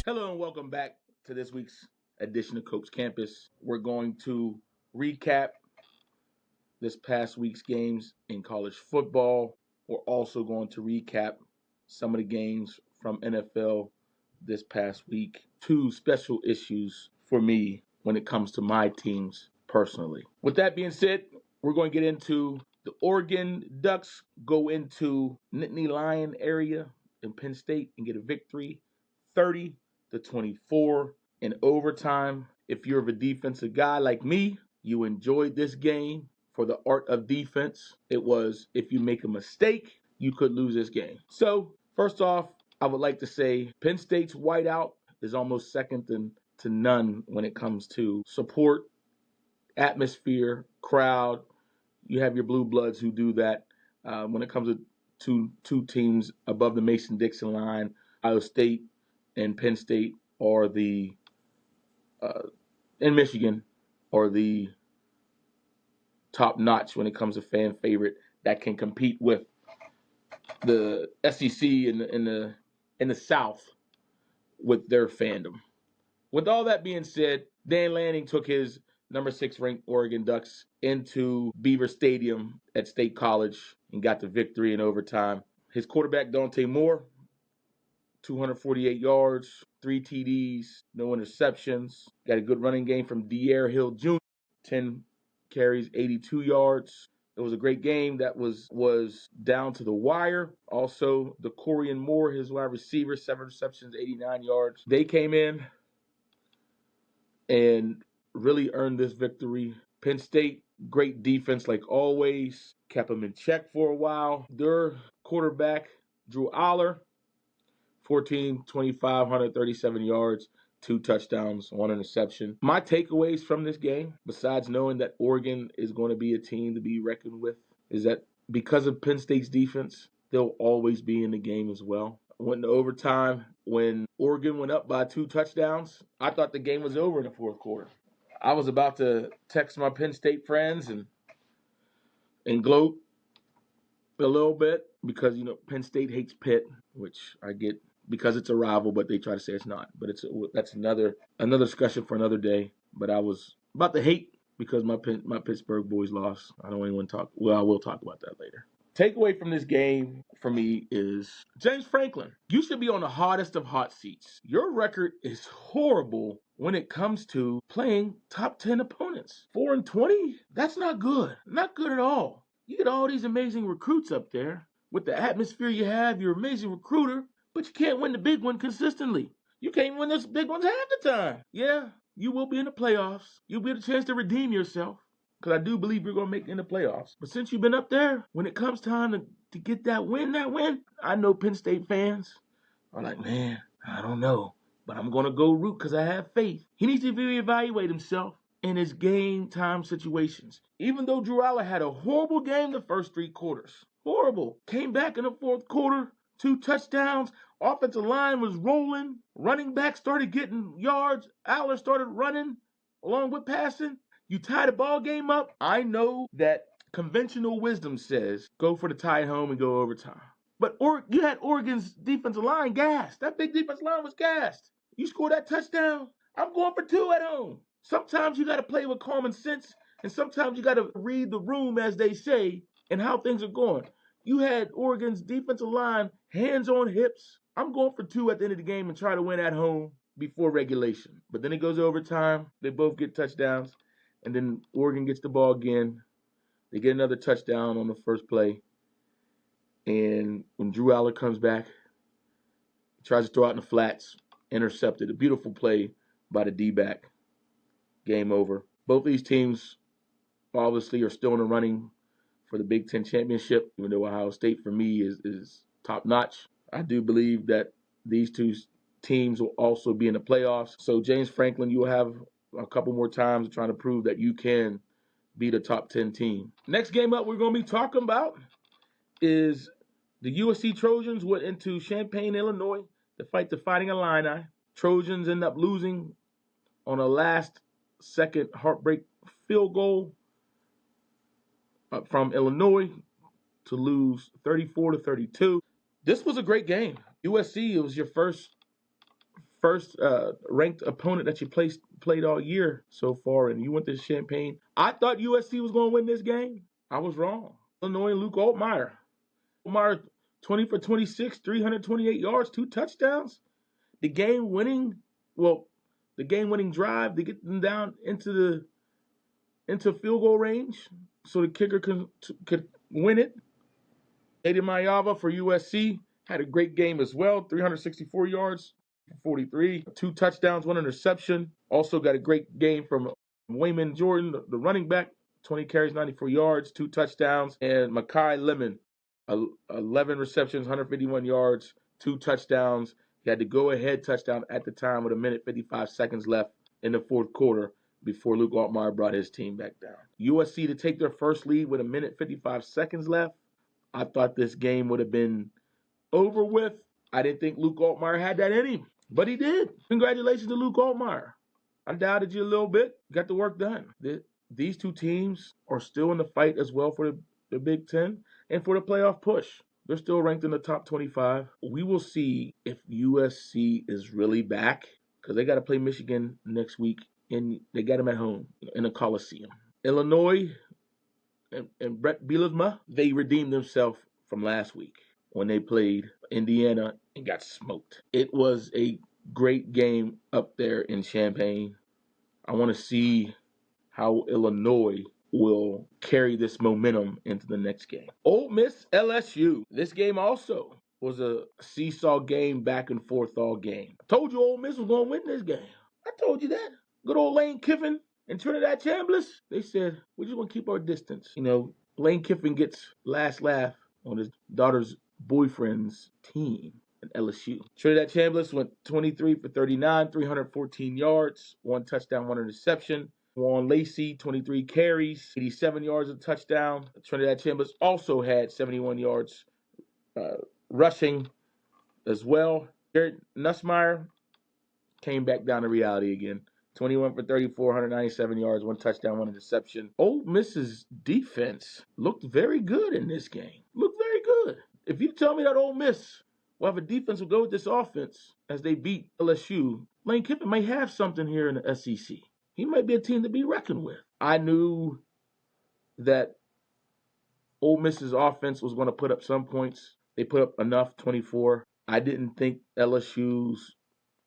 Hello and welcome back to this week's edition of Coach Campus. We're going to recap this past week's games in college football. We're also going to recap some of the games from NFL this past week. Two special issues for me when it comes to my teams personally. With that being said, we're going to get into the Oregon Ducks go into Nittany Lion area in Penn State and get a victory 30-24 in overtime. If you're a defensive guy like me, you enjoyed this game for the art of defense. It was, if you make a mistake, you could lose this game. So, first off, I would like to say Penn State's whiteout is almost second to none when it comes to support, atmosphere, crowd. You have your blue bloods who do that. When it comes to two teams above the Mason-Dixon line, Ohio State and Penn State are the in Michigan are the top notch when it comes to fan favorite that can compete with the SEC in the South with their fandom. With all that being said, Dan Lanning took his number 6 ranked Oregon Ducks into Beaver Stadium at State College and got the victory in overtime. His quarterback, Dante Moore, 248 yards, 3 TDs, no interceptions. Got a good running game from De'Air Hill Jr., 10 carries, 82 yards. It was a great game that was down to the wire. Also, the Corian Moore, his wide receiver, 7 receptions, 89 yards. They came in and really earned this victory. Penn State, great defense like always, kept them in check for a while. Their quarterback, Drew Aller, 14, 25, 137 yards, 2 touchdowns, 1 interception. My takeaways from this game, besides knowing that Oregon is going to be a team to be reckoned with, is that because of Penn State's defense, they'll always be in the game as well. Went to overtime. When Oregon went up by 2 touchdowns, I thought the game was over in the fourth quarter. I was about to text my Penn State friends and gloat a little bit because, Penn State hates Pitt, which I get because it's a rival, but they try to say it's not. But that's another discussion for another day. But I was about to hate because my Pittsburgh boys lost. I don't even want to talk. Well, I will talk about that later. Takeaway from this game for me is James Franklin. You should be on the hottest of hot seats. Your record is horrible when it comes to playing top 10 opponents. 4-20? That's not good. Not good at all. You get all these amazing recruits up there. With the atmosphere you have, you're an amazing recruiter, but you can't win the big one consistently. You can't win those big ones half the time. Yeah, you will be in the playoffs. You'll get a chance to redeem yourself. Because I do believe you're going to make it in the playoffs. But since you've been up there, when it comes time to get that win, I know Penn State fans are like, man, I don't know. But I'm going to go root because I have faith. He needs to reevaluate himself in his game time situations. Even though Drew Aller had a horrible game the first 3 quarters. Horrible. Came back in the fourth quarter, 2 touchdowns. Offensive line was rolling. Running back started getting yards. Aller started running along with passing. You tie the ball game up. I know that conventional wisdom says go for the tie home and go overtime. But you had Oregon's defensive line gassed. That big defensive line was gassed. You score that touchdown, I'm going for 2 at home. Sometimes you got to play with common sense, and sometimes you got to read the room, as they say, and how things are going. You had Oregon's defensive line hands on hips. I'm going for 2 at the end of the game and try to win at home before regulation. But then it goes overtime. They both get touchdowns. And then Oregon gets the ball again. They get another touchdown on the first play. And when Drew Aller comes back, he tries to throw out in the flats, intercepted. A beautiful play by the D-back. Game over. Both of these teams obviously are still in the running for the Big Ten championship, even though Ohio State for me is top notch. I do believe that these two teams will also be in the playoffs. So James Franklin, you will have a couple more times trying to prove that you can be the top 10 team. Next game up we're going to be talking about is the USC Trojans went into Champaign, Illinois to fight the Fighting Illini. Trojans end up losing on a last-second heartbreak field goal from Illinois to lose 34-32. This was a great game. USC, it was your first ranked opponent that you played all year so far, and you went to Champaign. I thought USC was going to win this game. I was wrong. Illinois and Luke Altmaier. Altmaier 20 for 26, 328 yards, 2 touchdowns. The game-winning drive to get them down into field goal range so the kicker could win it. Aiden Mayava for USC had a great game as well, 364 yards, 43, 2 touchdowns, 1 interception. Also got a great game from Wayman Jordan, the running back, 20 carries, 94 yards, 2 touchdowns. And Makai Lemon, 11 receptions, 151 yards, 2 touchdowns. He had the go-ahead touchdown at the time with 1:55 seconds left in the fourth quarter before Luke Altmaier brought his team back down. USC to take their first lead with 1:55 seconds left. I thought this game would have been over with. I didn't think Luke Altmaier had that in him, but he did. Congratulations to Luke Altmaier. I doubted you a little bit. Got the work done. These two teams are still in the fight as well for the Big Ten and for the playoff push. They're still ranked in the top 25. We will see if USC is really back because they got to play Michigan next week, and they got them at home in the Coliseum. Illinois and Brett Bielema, they redeemed themselves from last week when they played Indiana and got smoked. It was a great game up there in Champaign. I want to see how Illinois will carry this momentum into the next game. Ole Miss, LSU. This game also was a seesaw game, back and forth all game. I told you Ole Miss was going to win this game. I told you that. Good old Lane Kiffin and Trinidad Chambliss, they said, we're just going to keep our distance. You know, Lane Kiffin gets last laugh on his daughter's boyfriend's team at LSU. Trinidad Chambliss went 23 for 39, 314 yards, 1 touchdown, 1 interception. Juan Lacey, 23 carries, 87 yards of touchdown. Trinidad Chambliss also had 71 yards rushing as well. Jared Nussmeier came back down to reality again. 21 for 34, 197 yards, 1 touchdown, 1 interception. Ole Miss's defense looked very good in this game. Looked very good. If you tell me that Ole Miss will have a defense will go with this offense as they beat LSU, Lane Kiffin may have something here in the SEC. He might be a team to be reckoned with. I knew that Ole Miss's offense was going to put up some points. They put up enough, 24. I didn't think LSU's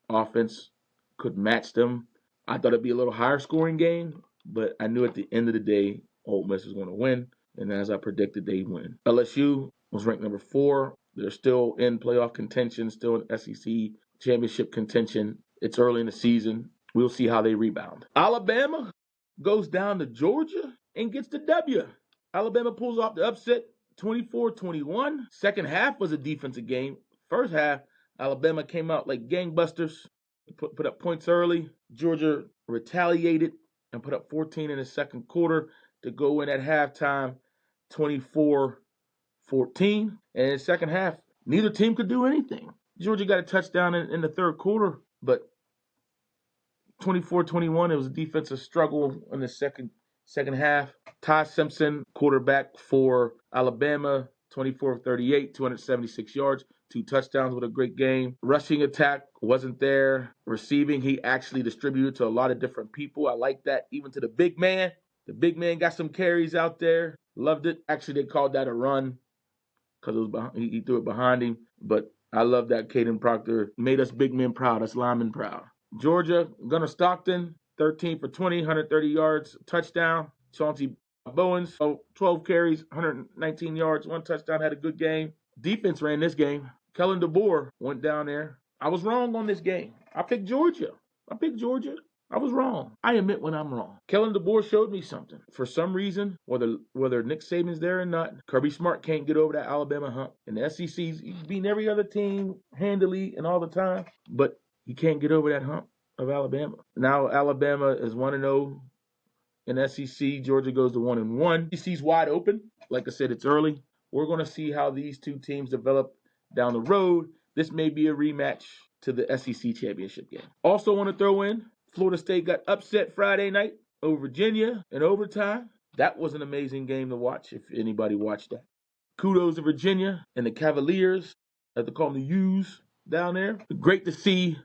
offense could match them. I thought it'd be a little higher scoring game, but I knew at the end of the day, Ole Miss was going to win. And as I predicted, they win. LSU was ranked number 4. They're still in playoff contention, still in SEC championship contention. It's early in the season. We'll see how they rebound. Alabama goes down to Georgia and gets the W. Alabama pulls off the upset, 24-21. Second half was a defensive game. First half, Alabama came out like gangbusters, put up points early. Georgia retaliated and put up 14 in the second quarter to go in at halftime, 24-14. And in the second half, neither team could do anything. Georgia got a touchdown in the third quarter, but 24-21, it was a defensive struggle in the second half. Ty Simpson, quarterback for Alabama, 24-38, 276 yards, 2 touchdowns with a great game. Rushing attack wasn't there. Receiving, he actually distributed to a lot of different people. I like that, even to the big man. The big man got some carries out there. Loved it. Actually, they called that a run because he threw it behind him. But I love that Caden Proctor made us big men proud, us linemen proud. Georgia, Gunnar Stockton, 13 for 20, 130 yards, touchdown. Chauncey Bowens, 12 carries, 119 yards, 1 touchdown, had a good game. Defense ran this game. Kellen DeBoer went down there. I was wrong on this game. I picked Georgia. I was wrong. I admit when I'm wrong. Kellen DeBoer showed me something. For some reason, whether Nick Saban's there or not, Kirby Smart can't get over that Alabama hump. And the SEC's beating every other team handily and all the time. But He can't get over that hump of Alabama. Now Alabama is 1-0 in SEC. Georgia goes to 1-1. SEC's wide open. Like I said, it's early. We're going to see how these two teams develop down the road. This may be a rematch to the SEC championship game. Also want to throw in, Florida State got upset Friday night over Virginia in overtime. That was an amazing game to watch if anybody watched that. Kudos to Virginia and the Cavaliers, as they call them, the U's down there. Great to see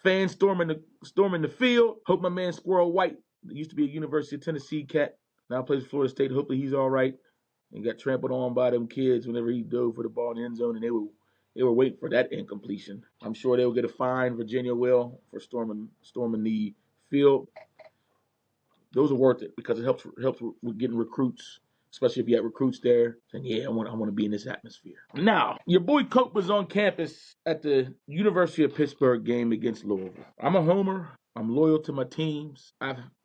fans storming the field. Hope my man Squirrel White, that used to be a University of Tennessee cat, now plays for Florida State. Hopefully he's all right. And got trampled on by them kids whenever he dove for the ball in the end zone, and they were waiting for that incompletion. I'm sure they'll get a fine. Virginia will, for storming the field. Those are worth it because it helps with getting recruits, especially if you have recruits there. And yeah, I want to be in this atmosphere. Now, your boy Cope was on campus at the University of Pittsburgh game against Louisville. I'm a homer. I'm loyal to my teams.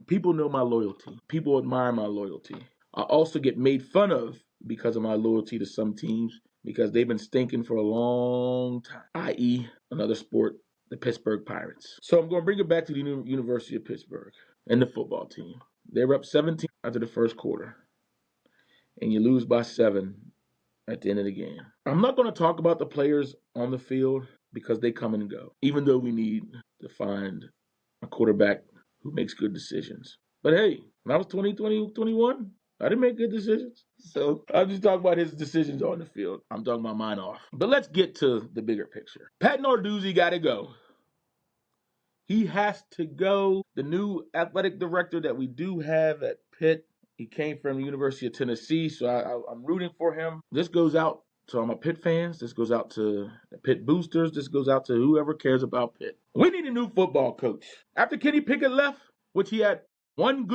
People know my loyalty. People admire my loyalty. I also get made fun of because of my loyalty to some teams because they've been stinking for a long time, i.e. another sport, the Pittsburgh Pirates. So I'm going to bring it back to the University of Pittsburgh and the football team. They were up 17 after the first quarter, and you lose by 7 at the end of the game. I'm not going to talk about the players on the field because they come and go, even though we need to find a quarterback who makes good decisions. But hey, when I was 21, I didn't make good decisions. So I'm just talking about his decisions on the field. I'm talking about mine off. But let's get to the bigger picture. Pat Narduzzi got to go. He has to go. The new athletic director that we do have at Pitt, he came from the University of Tennessee, so I'm rooting for him. This goes out to all my Pitt fans. This goes out to the Pitt boosters. This goes out to whoever cares about Pitt. We need a new football coach. After Kenny Pickett left, which he had one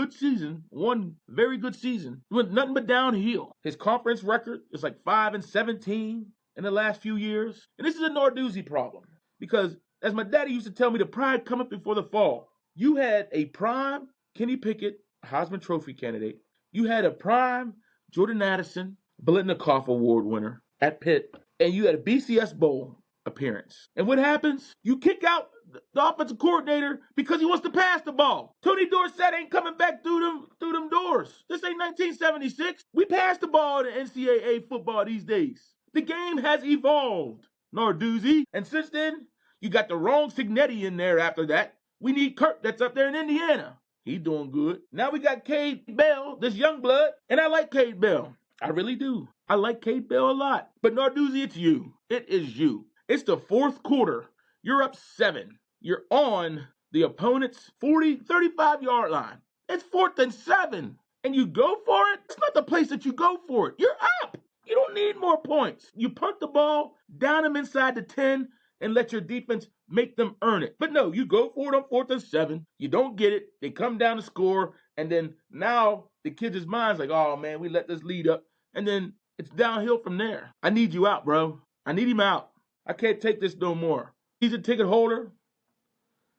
very good season, went nothing but downhill. His conference record is like 5-17 in the last few years. And this is a Narduzzi problem because, as my daddy used to tell me, the pride cometh before the fall. You had a prime Kenny Pickett, Heisman Trophy candidate. You had a prime Jordan Addison, Biletnikoff Award winner at Pitt. And you had a BCS Bowl appearance. And what happens? You kick out the offensive coordinator because he wants to pass the ball. Tony Dorsett ain't coming back through them doors. This ain't 1976. We pass the ball in NCAA football these days. The game has evolved, Narduzzi. And since then, you got the wrong Signetti in there after that. We need Kirk that's up there in Indiana. He's doing good. Now we got Cade Bell, this young blood, and I like Cade Bell. I really do. I like Cade Bell a lot. But Narduzzi, it's you. It is you. It's the fourth quarter. You're up 7. You're on the opponent's 35-yard line. It's 4th and 7. And you go for it? It's not the place that you go for it. You're up. You don't need more points. You punt the ball, down them inside the 10, and let your defense make them earn it. But no, you go for it on 4th and 7. You don't get it. They come down to score. And then now the kid's mind's like, oh, man, we let this lead up. And then it's downhill from there. I need you out, bro. I need him out. I can't take this no more. He's a ticket holder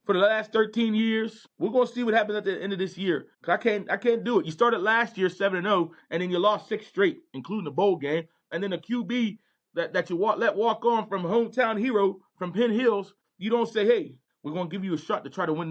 for the last 13 years. We're going to see what happens at the end of this year. Because I can't do it. You started last year 7-0, and then you lost 6 straight, including the bowl game. And then the QB that you let walk on from hometown hero from Penn Hills, you don't say, hey, we're going to give you a shot to try to win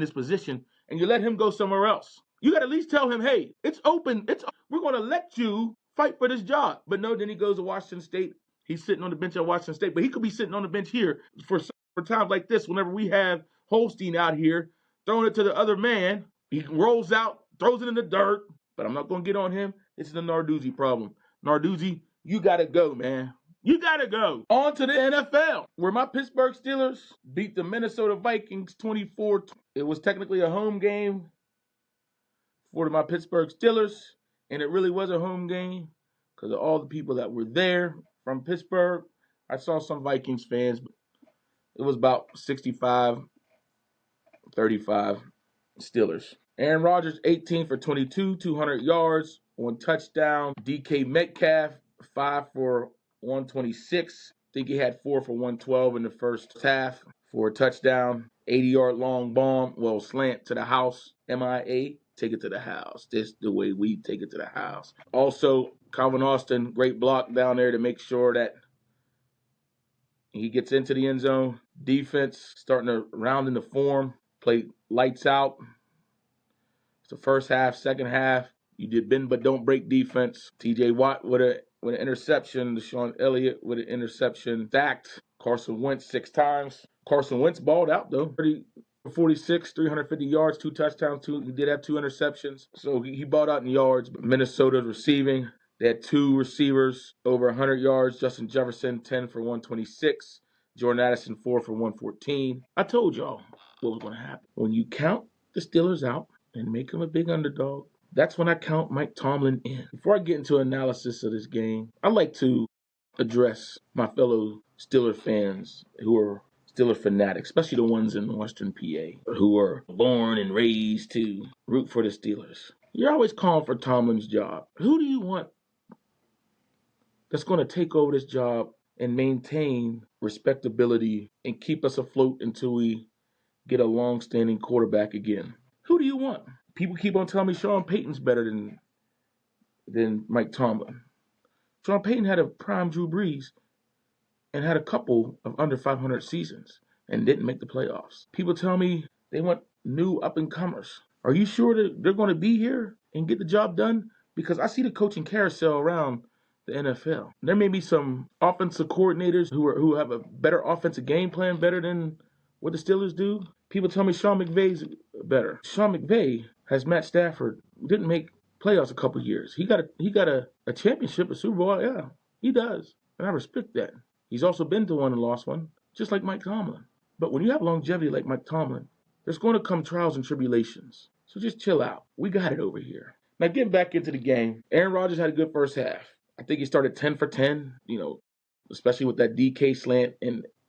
this position, and you let him go somewhere else. You got to at least tell him, hey, it's open. We're going to let you fight for this job. But no, then he goes to Washington State. He's sitting on the bench at Washington State, but he could be sitting on the bench here for times like this whenever we have Holstein out here throwing it to the other man. He rolls out, throws it in the dirt, but I'm not going to get on him. This is the Narduzzi problem. Narduzzi, you got to go, man. You got to go. On to the NFL, where my Pittsburgh Steelers beat the Minnesota Vikings 24. It was technically a home game for my Pittsburgh Steelers, and it really was a home game because of all the people that were there from Pittsburgh. I saw some Vikings fans, but it was about 65-35 Steelers. Aaron Rodgers, 18 for 22, 200 yards, 1 touchdown. DK Metcalf, 5 for 126. I think he had 4 for 112 in the first half for a touchdown. 80-yard long bomb, slant to the house. MIA, take it to the house. This the way we take it to the house. Also, Calvin Austin, great block down there to make sure that He gets into the end zone. Defense starting to round into form. Play lights out. It's the first half, second half. You did bend but don't break defense. T.J. Watt with an interception. Deshaun Elliott with an interception. Sacked. Carson Wentz 6 times. Carson Wentz balled out though. 46, 350 yards, 2 touchdowns. He did have 2 interceptions. So he balled out in yards. But Minnesota's receiving. They had 2 receivers over 100 yards. Justin Jefferson, 10 for 126. Jordan Addison, 4 for 114. I told y'all what was going to happen. When you count the Steelers out and make them a big underdog, that's when I count Mike Tomlin in. Before I get into analysis of this game, I'd like to address my fellow Steelers fans who are Steelers fanatics, especially the ones in Western PA who are born and raised to root for the Steelers. You're always calling for Tomlin's job. Who do you want that's going to take over this job and maintain respectability and keep us afloat until we get a long-standing quarterback again? Who do you want? People keep on telling me Sean Payton's better than Mike Tomlin. Sean Payton had a prime Drew Brees and had a couple of under 500 seasons and didn't make the playoffs. People tell me they want new up-and-comers. Are you sure that they're going to be here and get the job done? Because I see the coaching carousel around the NFL. There may be some offensive coordinators who have a better offensive game plan, better than what the Steelers do. People tell me Sean McVay's better. Sean McVay has Matt Stafford, didn't make playoffs a couple years. He got a championship, a Super Bowl. Yeah, he does. And I respect that. He's also been to one and lost one, just like Mike Tomlin. But when you have longevity like Mike Tomlin, there's going to come trials and tribulations. So just chill out. We got it over here. Now getting back into the game, Aaron Rodgers had a good first half. I think he started 10 for 10, especially with that DK slant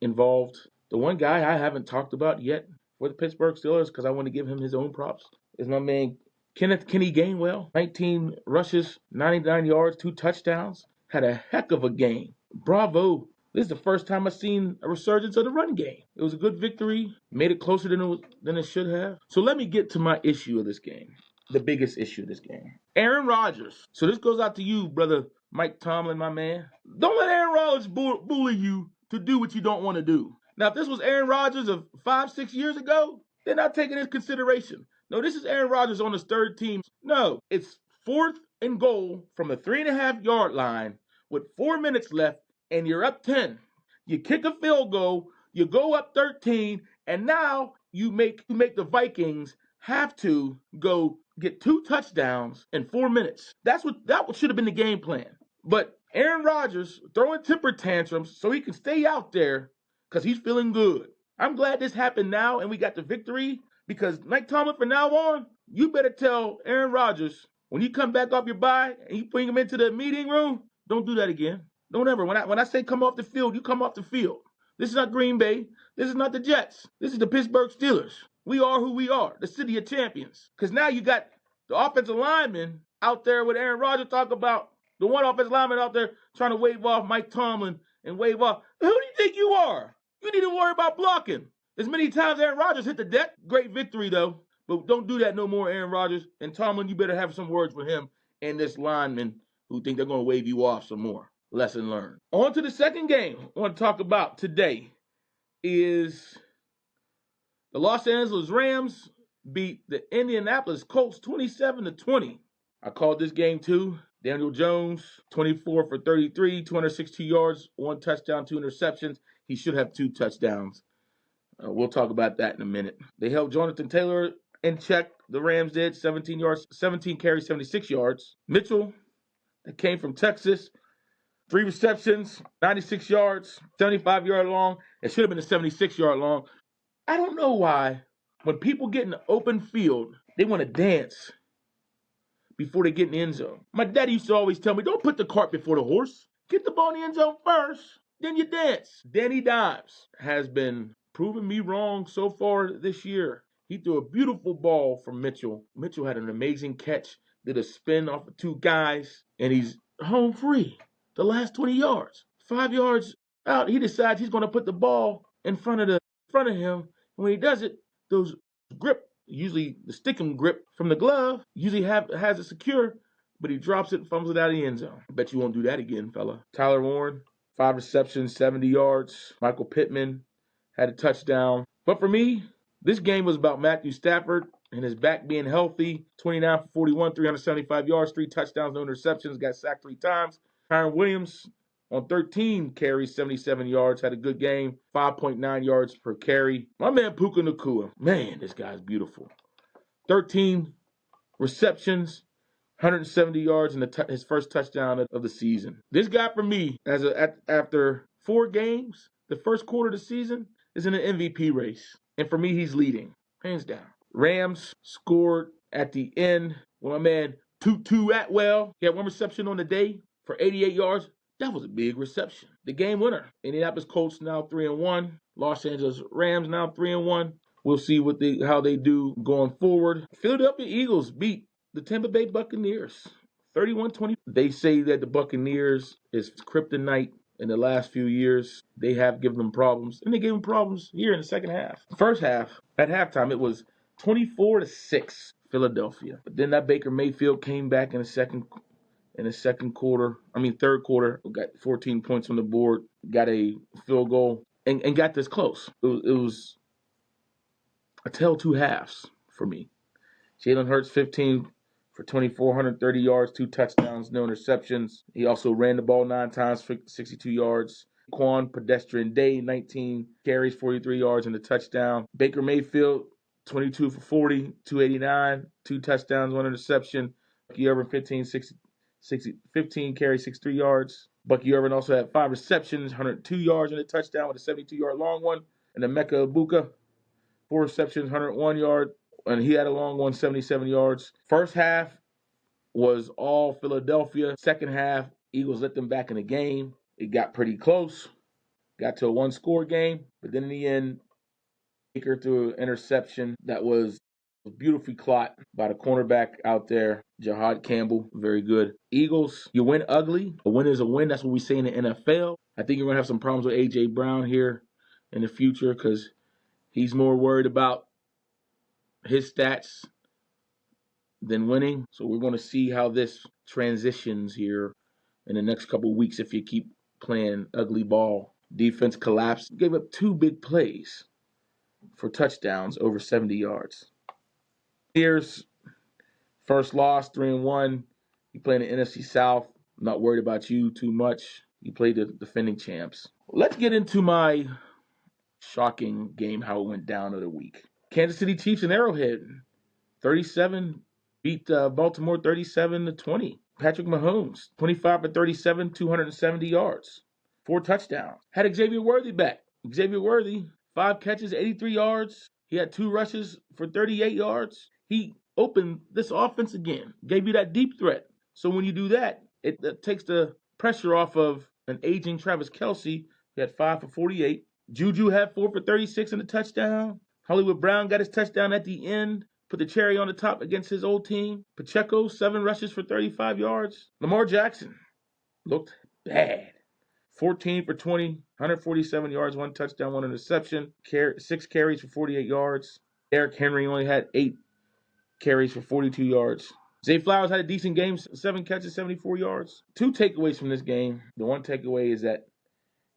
involved. The one guy I haven't talked about yet for the Pittsburgh Steelers, because I want to give him his own props, is my man Kenny Gainwell. 19 rushes, 99 yards, 2 touchdowns. Had a heck of a game. Bravo. This is the first time I've seen a resurgence of the run game. It was a good victory. Made it closer than it should have. So let me get to my issue of this game. The biggest issue of this game. Aaron Rodgers. So this goes out to you, brother Mike Tomlin, my man. Don't let Aaron Rodgers bully you to do what you don't want to do. Now, if this was Aaron Rodgers of 5-6 years ago, they're not taking into consideration. No, this is Aaron Rodgers on his third team. No, it's 4th and goal from the 3.5-yard line with 4 minutes left, and you're up 10. You kick a field goal, you go up 13, and now you make the Vikings have to go get 2 touchdowns in 4 minutes. That should have been the game plan. But Aaron Rodgers throwing temper tantrums so he can stay out there because he's feeling good. I'm glad this happened now and we got the victory, because Mike Tomlin, from now on, you better tell Aaron Rodgers, when you come back off your bye and you bring him into the meeting room, don't do that again. Don't ever. When I say come off the field, you come off the field. This is not Green Bay. This is not the Jets. This is the Pittsburgh Steelers. We are who we are, the city of champions. Because now you got the offensive lineman out there with Aaron Rodgers talk about the one offensive lineman out there trying to wave off Mike Tomlin and wave off. Who do you think you are? You need to worry about blocking. As many times Aaron Rodgers hit the deck, great victory though. But don't do that no more, Aaron Rodgers. And Tomlin, you better have some words with him and this lineman who think they're going to wave you off some more. Lesson learned. On to the second game I want to talk about today is the Los Angeles Rams beat the Indianapolis Colts 27-20. I called this game too. Daniel Jones, 24 for 33, 262 yards, 1 touchdown, 2 interceptions. He should have 2 touchdowns. We'll talk about that in a minute. They held Jonathan Taylor in check. The Rams did 17 carries, 76 yards. Mitchell, that came from Texas, 3 receptions, 96 yards, 75-yard long. It should have been a 76-yard long. I don't know why when people get in the open field, they want to dance before they get in the end zone. My daddy used to always tell me, don't put the cart before the horse. Get the ball in the end zone first, then you dance. Danny Dimes has been proving me wrong so far this year. He threw a beautiful ball from Mitchell. Mitchell had an amazing catch, did a spin off of 2 guys, and he's home free. The last 20 yards, 5 yards out, he decides he's going to put the ball in front of him. And when he does it, those grip, usually the stickum grip from the glove, usually has it secure, but he drops it and fumbles it out of the end zone. I bet you won't do that again, fella. Tyler Warren, 5 receptions, 70 yards. Michael Pittman had a touchdown. But for me, this game was about Matthew Stafford and his back being healthy. 29 for 41, 375 yards, 3 touchdowns, no interceptions, got sacked 3 times. Kyron Williams on 13 carries, 77 yards, had a good game, 5.9 yards per carry. My man Puka Nacua, man, this guy's beautiful. 13 receptions, 170 yards, and his first touchdown of the season. This guy, for me, after 4 games, the first quarter of the season, is in an MVP race. And for me, he's leading, hands down. Rams scored at the end. Well, my man Tutu Atwell, he had 1 reception on the day for 88 yards. That was a big reception. The game winner. Indianapolis Colts now 3-1. Los Angeles Rams now 3-1. We'll see how they do going forward. Philadelphia Eagles beat the Tampa Bay Buccaneers 31-20. They say that the Buccaneers is kryptonite in the last few years. They have given them problems, and they gave them problems here in the second half. First half, at halftime, it was 24-6 Philadelphia. But then that Baker Mayfield came back in the third quarter, got 14 points on the board, got a field goal, and got this close. It was a tale 2 halves for me. Jalen Hurts, 15 for 24, 130 yards, 2 touchdowns, no interceptions. He also ran the ball 9 times for 62 yards. Quan, pedestrian day, 19 carries, 43 yards, and a touchdown. Baker Mayfield, 22 for 40, 289, 2 touchdowns, 1 interception. Bucky Irvin, 15 carries, 63 yards. Bucky Irvin also had 5 receptions, 102 yards, and a touchdown with a 72-yard long one. And then Emeka Egbuka, 4 receptions, 101 yards, and he had a long one, 77 yards. First half was all Philadelphia. Second half, Eagles let them back in the game. It got pretty close. Got to a 1-score game, but then in the end, Baker threw an interception that was beautifully caught by the cornerback out there, Jahad Campbell. Very good. Eagles, you win ugly. A win is a win. That's what we say in the NFL. I think you're going to have some problems with A.J. Brown here in the future because he's more worried about his stats than winning. So we're going to see how this transitions here in the next couple of weeks if you keep playing ugly ball. Defense collapsed. Gave up 2 big plays for touchdowns over 70 yards. Here's first loss, 3-1. You play in the NFC South. I'm not worried about you too much. You play the defending champs. Let's get into my shocking game, how it went down of the week. Kansas City Chiefs and Arrowhead, 37, beat Baltimore 37-20. Patrick Mahomes, 25 for 37, 270 yards, 4 touchdowns. Had Xavier Worthy back. Xavier Worthy, 5 catches, 83 yards. He had 2 rushes for 38 yards. He opened this offense again, gave you that deep threat. So when you do that, it takes the pressure off of an aging Travis Kelce. He had 5 for 48. Juju had 4 for 36 and a touchdown. Hollywood Brown got his touchdown at the end, put the cherry on the top against his old team. Pacheco, 7 rushes for 35 yards. Lamar Jackson looked bad. 14 for 20, 147 yards, 1 touchdown, 1 interception. 6 carries for 48 yards. Derrick Henry only had 8 carries for 42 yards. Zay Flowers had a decent game, 7 catches, 74 yards. 2 takeaways from this game. The one takeaway is that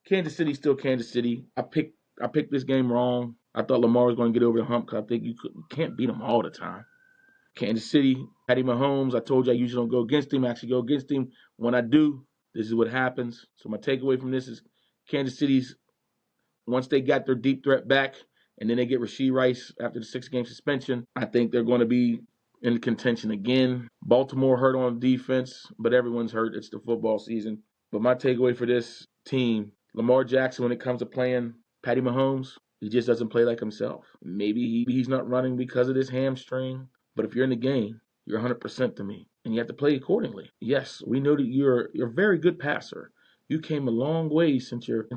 Kansas City's still Kansas City. I picked this game wrong. I thought Lamar was going to get over the hump because I think you can't beat him all the time. Kansas City, Patty Mahomes, I told you I usually don't go against him. I actually go against him. When I do, this is what happens. So my takeaway from this is Kansas City's, once they got their deep threat back, and then they get Rashee Rice after the 6-game suspension, I think they're going to be in contention again. Baltimore hurt on defense, but everyone's hurt. It's the football season. But my takeaway for this team, Lamar Jackson, when it comes to playing Patty Mahomes, he just doesn't play like himself. Maybe he's not running because of his hamstring, but if you're in the game, you're 100% to me, and you have to play accordingly. Yes, we know that you're a very good passer. You came a long way since your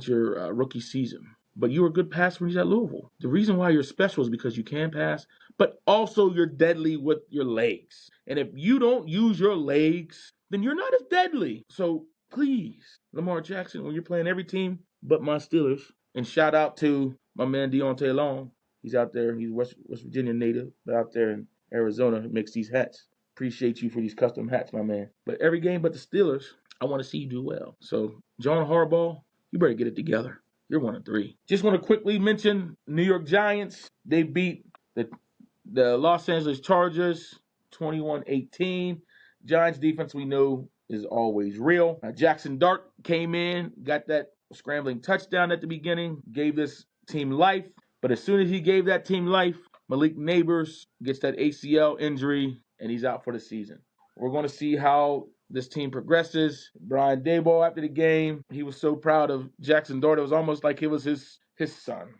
rookie season, but you were a good passer when you was at Louisville. The reason why you're special is because you can pass, but also you're deadly with your legs. And if you don't use your legs, then you're not as deadly. So please, Lamar Jackson, when you're playing every team but my Steelers, and shout out to my man Deontay Long. He's out there. He's West Virginia native, but out there in Arizona makes these hats. Appreciate you for these custom hats, my man. But every game but the Steelers, I want to see you do well. So, John Harbaugh, you better get it together. You're 1-3. Just want to quickly mention New York Giants. They beat the Los Angeles Chargers 21-18. Giants defense we know is always real. Jackson Dart came in, got that scrambling touchdown at the beginning, gave this team life. But as soon as he gave that team life, Malik Neighbors gets that ACL injury, and he's out for the season. We're going to see how this team progresses. Brian Daboll, after the game, he was so proud of Jackson Dart. It was almost like it was his son.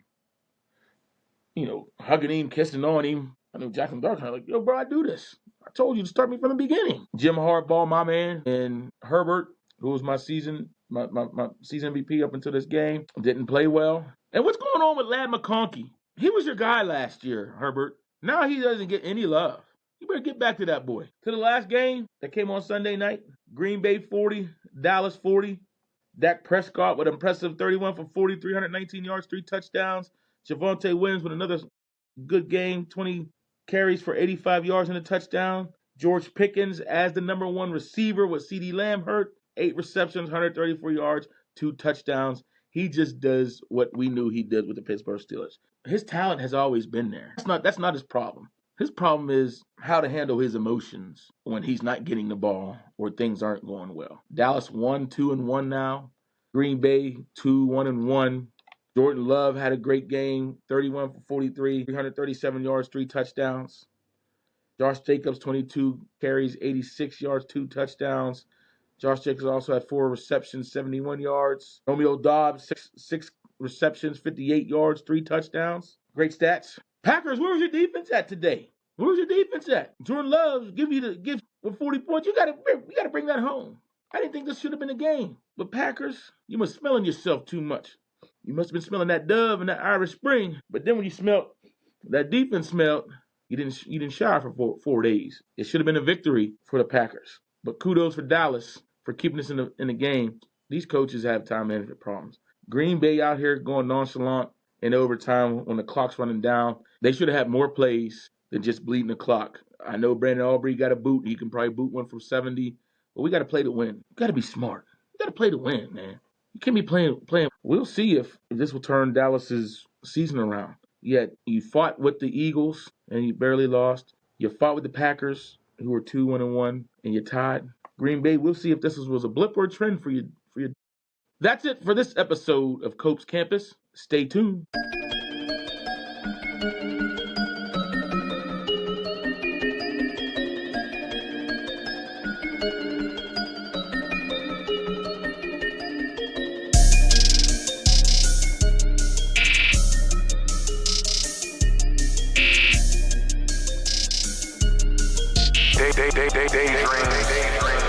Hugging him, kissing on him. I know Jackson Dart kind of like, yo, bro, I do this. I told you to start me from the beginning. Jim Harbaugh, my man, and Herbert, who was my season MVP up until this game, didn't play well. And what's going on with Ladd McConkey? He was your guy last year, Herbert. Now he doesn't get any love. You better get back to that boy. To the last game that came on Sunday night, Green Bay 40, Dallas 40. Dak Prescott with an impressive 31 for 40, 319 yards, 3 touchdowns. Javonte Williams with another good game, 20 carries for 85 yards and a touchdown. George Pickens as the number 1 receiver with CeeDee Lamb hurt, 8 receptions, 134 yards, 2 touchdowns. He just does what we knew he did with the Pittsburgh Steelers. His talent has always been there. That's not his problem. His problem is how to handle his emotions when he's not getting the ball or things aren't going well. Dallas 1-2-1 now. Green Bay 2-1-1. Jordan Love had a great game, 31 for 43, 337 yards, 3 touchdowns. Josh Jacobs, 22 carries, 86 yards, 2 touchdowns. Josh Jacobs also had 4 receptions, 71 yards. Romeo Doubs, 6 receptions, 58 yards, 3 touchdowns. Great stats. Packers, where was your defense at today? Where was your defense at? Jordan Love give with 40 points. You gotta bring that home. I didn't think this should have been a game. But Packers, you must smelling yourself too much. You must have been smelling that Dove and that Irish Spring. But then when you smelled, that defense smelled, you didn't shower for 4 days. It should have been a victory for the Packers. But kudos for Dallas for keeping us in the game. These coaches have time management problems. Green Bay out here going nonchalant in overtime when the clock's running down. They should have had more plays than just bleeding the clock. I know Brandon Aubrey got a boot. He can probably boot one from 70. But we got to play to win. You got to be smart. You got to play to win, man. You can't be playing. We'll see if this will turn Dallas's season around. Yet you fought with the Eagles and you barely lost. You fought with the Packers, who were 2-1, and you tied. Green Bay, we'll see if this was a blip or a trend for you. That's it for this episode of Cope's Campus. Stay tuned. Daydream.